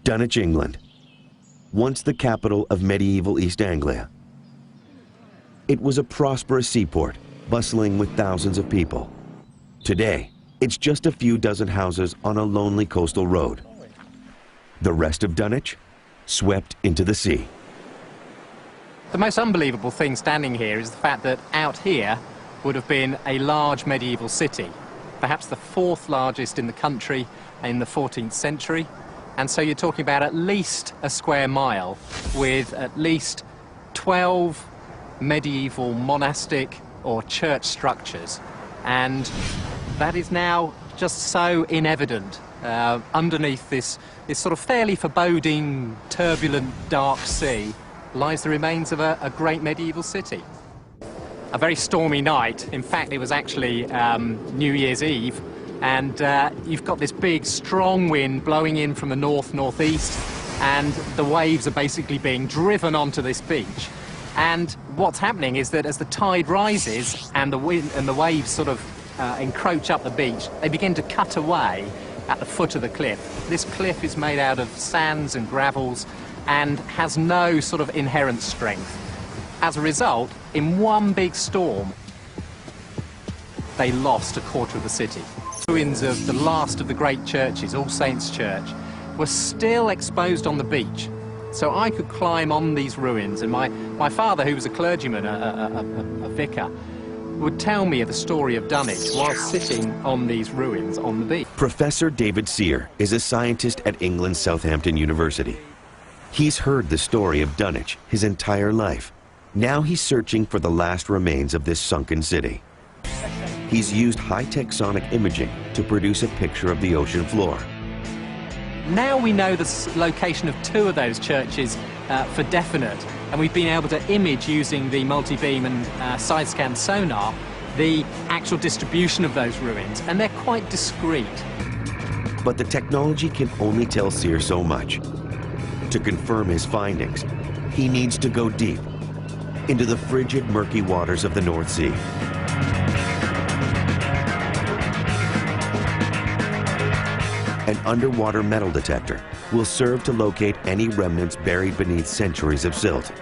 Dunwich, England, once the capital of medieval East Anglia. It was a prosperous seaport, bustling with thousands of people. Today, it's just a few dozen houses on a lonely coastal road. The rest of Dunwich, swept into the sea. The most unbelievable thing standing here is the fact that out here would have been a large medieval city, perhaps the fourth largest in the country in the 14th century. And so you're talking about at least a square mile with at least 12 medieval monastic or church structures. And that is now just so in evident. Underneath this sort of fairly foreboding, turbulent, dark sea lies the remains of a great medieval city. A very stormy night. In fact, it was actually New Year's Eve, and you've got this big, strong wind blowing in from the north-northeast, and the waves are basically being driven onto this beach. And what's happening is that as the tide rises and the wind and the waves sort of encroach up the beach, they begin to cut away at the foot of the cliff. This cliff is made out of sands and gravels and has no sort of inherent strength. As a result, in one big storm, they lost a quarter of the city. Ruins of the last of the great churches, All Saints Church, were still exposed on the beach. So I could climb on these ruins, and my father, who was a clergyman, a vicar, would tell me the story of Dunwich while sitting on these ruins on the beach. Professor David Sear is a scientist at England's Southampton University. He's heard the story of Dunwich his entire life. Now he's searching for the last remains of this sunken city. He's used high-tech sonic imaging to produce a picture of the ocean floor. Now we know the location of two of those churches for definite, and we've been able to image using the multi-beam and side-scan sonar the actual distribution of those ruins, and they're quite discrete. But the technology can only tell Sear so much. To confirm his findings, he needs to go deep into the frigid, murky waters of the North Sea. An underwater metal detector will serve to locate any remnants buried beneath centuries of silt.